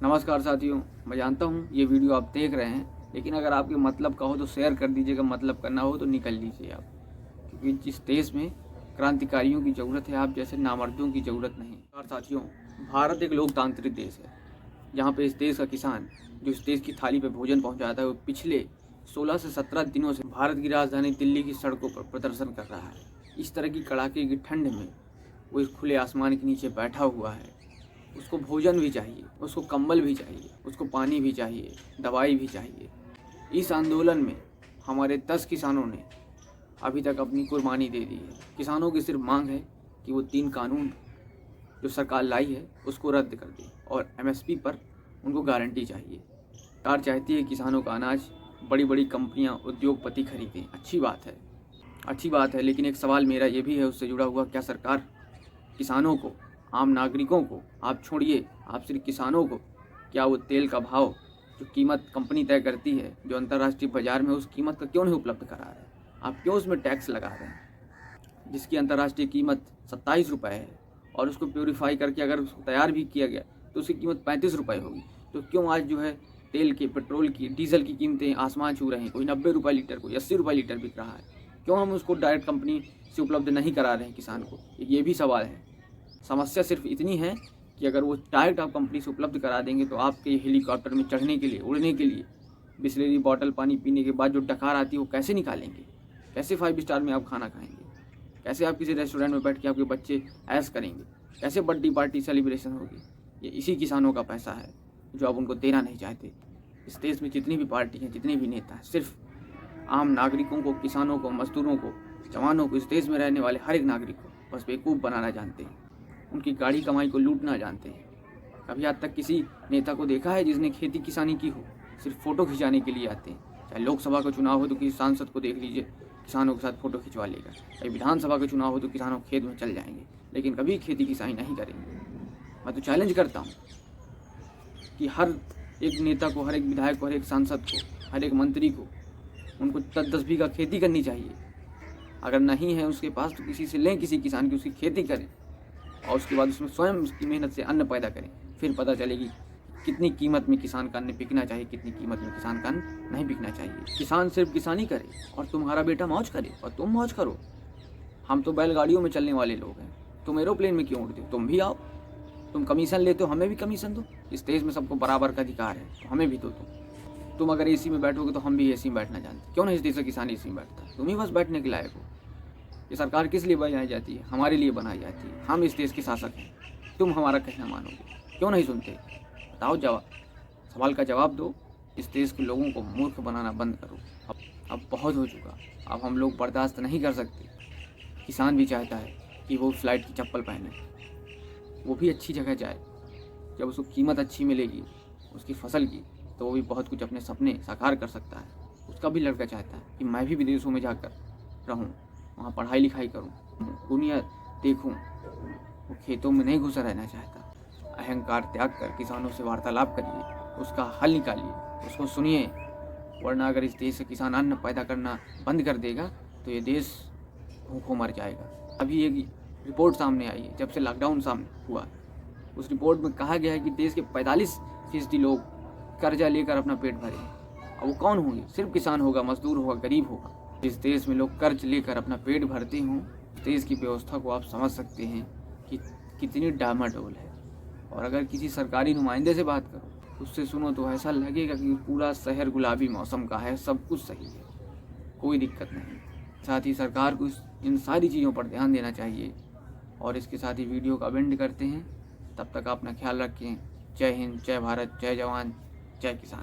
नमस्कार साथियों, मैं जानता हूँ ये वीडियो आप देख रहे हैं, लेकिन अगर आपके मतलब का हो तो शेयर कर दीजिएगा, मतलब करना हो तो निकल लीजिए आप। क्योंकि जिस देश में क्रांतिकारियों की ज़रूरत है, आप जैसे नामर्दों की ज़रूरत नहीं। और साथियों, भारत एक लोकतांत्रिक देश है, जहाँ पे इस देश का किसान जो इस देश की थाली पे भोजन पहुँचाता है, वो पिछले 16 से 17 दिनों से भारत की राजधानी दिल्ली की सड़कों पर प्रदर्शन कर रहा है। इस तरह की कड़ाके की ठंड में वो इस खुले आसमान के नीचे बैठा हुआ है। उसको भोजन भी चाहिए, उसको कंबल भी चाहिए, उसको पानी भी चाहिए, दवाई भी चाहिए। इस आंदोलन में हमारे 10 किसानों ने अभी तक अपनी कुर्बानी दे दी है। किसानों की सिर्फ मांग है कि वो 3 कानून जो सरकार लाई है उसको रद्द कर दे और एमएसपी पर उनको गारंटी चाहिए। सरकार चाहती है किसानों का अनाज बड़ी बड़ी कंपनियां, उद्योगपति खरीदें। अच्छी बात है, लेकिन एक सवाल मेरा ये भी है उससे जुड़ा हुआ, क्या सरकार किसानों को, आम नागरिकों को, आप छोड़िए, आप सिर्फ किसानों को, क्या वो तेल का भाव जो कीमत कंपनी तय करती है, जो अंतर्राष्ट्रीय बाजार में उस कीमत का क्यों नहीं उपलब्ध करा रहे हैं? आप क्यों उसमें टैक्स लगा रहे हैं जिसकी अंतर्राष्ट्रीय कीमत 27 रुपये है और उसको प्योरीफाई करके अगर उसको तैयार भी किया गया तो उसकी कीमत 35 रुपये होगी। तो क्यों आज जो है तेल की, पेट्रोल की, डीजल की कीमतें आसमान छू रहे हैं? कोई 90 रुपये लीटर, कोई 80 रुपये लीटर बिक रहा है। क्यों हम उसको डायरेक्ट कंपनी से उपलब्ध नहीं करा रहे हैं किसान को? ये भी सवाल है। समस्या सिर्फ इतनी है कि अगर वो डायरेक्ट आप कंपनी से उपलब्ध करा देंगे तो आपके हेलीकॉप्टर में चढ़ने के लिए, उड़ने के लिए, बिस्लेरी बॉटल पानी पीने के बाद जो डकार आती है वो कैसे निकालेंगे? कैसे 5 स्टार में आप खाना खाएंगे? कैसे आप किसी रेस्टोरेंट में बैठ के आपके बच्चे ऐश करेंगे? कैसे बर्थडे पार्टी सेलिब्रेशन होगी? ये इसी किसानों का पैसा है जो आप उनको देना नहीं चाहते। इस देश में जितनी भी पार्टी हैं, जितने भी नेता हैं, सिर्फ आम नागरिकों को, किसानों को, मजदूरों को, जवानों को, इस देश में रहने वाले हर एक नागरिक को बस बेवकूफ़ बनाना जानते हैं। उनकी गाढ़ी कमाई को लूटना जानते हैं। कभी आज तक किसी नेता को देखा है जिसने खेती किसानी की हो? सिर्फ फ़ोटो खिंचाने के लिए आते हैं। चाहे लोकसभा का चुनाव हो तो किसी सांसद को देख लीजिए, किसानों के साथ फ़ोटो खिंचवा लेगा। चाहे विधानसभा का चुनाव हो तो किसानों खेत में चल जाएंगे, लेकिन कभी खेती किसानी नहीं करेंगे। मैं तो चैलेंज करता हूँ कि हर एक नेता को, हर एक विधायक को, हर एक सांसद को, हर एक मंत्री को, उनको 10-10 बीघा खेती करनी चाहिए। अगर नहीं है उसके पास तो किसी से लें, किसी किसान की उसकी खेती करें और उसके बाद उसमें स्वयं उसकी मेहनत से अन्न पैदा करें। फिर पता चलेगी कितनी कीमत में किसान का अन्न बिकना चाहिए, कितनी कीमत में किसान का अन्न नहीं बिकना चाहिए। किसान सिर्फ किसानी करे और तुम्हारा बेटा मौज करे और तुम मौज करो। हम तो बैलगाड़ियों में चलने वाले लोग हैं, तुम एरोप्लेन में क्यों उड़ते हो? तुम भी आओ, तुम कमीशन लेते हो, हमें भी कमीशन दो। इस देश में सबको बराबर का अधिकार है, तो हमें भी दो। तुम अगर एसी में बैठोगे तो हम भी एसी में बैठना जानते। क्यों नहीं इस देश का किसान एसी में बैठता? तुम ही बस बैठने के लायक हो। ये सरकार किस लिए बनाई जाती है? हमारे लिए बनाई जाती है। हम इस देश के शासक हैं, तुम हमारा कहना मानोगे? क्यों नहीं सुनते? बताओ, सवाल का जवाब दो। इस देश के लोगों को मूर्ख बनाना बंद करो। अब बहुत हो चुका। अब हम लोग बर्दाश्त नहीं कर सकते। किसान भी चाहता है कि वो फ्लाइट की चप्पल पहने, वो भी अच्छी जगह जाए। जब उसको कीमत अच्छी मिलेगी उसकी फसल की, तो वो भी बहुत कुछ अपने सपने साकार कर सकता है। उसका भी लड़का चाहता है कि मैं भी विदेशों में जाकर रहूं, वहाँ पढ़ाई लिखाई करूं, दुनिया देखूं। वो खेतों में नहीं घुसा रहना चाहता। अहंकार त्याग कर किसानों से वार्तालाप करिए, उसका हल निकालिए, उसको सुनिए। वरना अगर इस देश से किसान अन्न पैदा करना बंद कर देगा तो ये देश भूखों मर जाएगा। अभी एक रिपोर्ट सामने आई है, जब से लॉकडाउन सामने हुआ, उस रिपोर्ट में कहा गया है कि देश के 45% लोग कर्जा लेकर अपना पेट भरे हैं। और वो कौन होंगे? सिर्फ किसान होगा, मजदूर होगा, गरीब होगा। इस देश में लोग कर्ज लेकर अपना पेट भरते हों, देश की व्यवस्था को आप समझ सकते हैं कि कितनी डामाडोल है। और अगर किसी सरकारी नुमाइंदे से बात करो, उससे सुनो तो ऐसा लगेगा कि पूरा शहर गुलाबी मौसम का है, सब कुछ सही है, कोई दिक्कत नहीं। साथ ही सरकार को इन सारी चीज़ों पर ध्यान देना चाहिए। और इसके साथ ही वीडियो का एंड करते हैं। तब तक अपना ख्याल रखें। जय हिंद, जय भारत, जय जवान, जय किसान।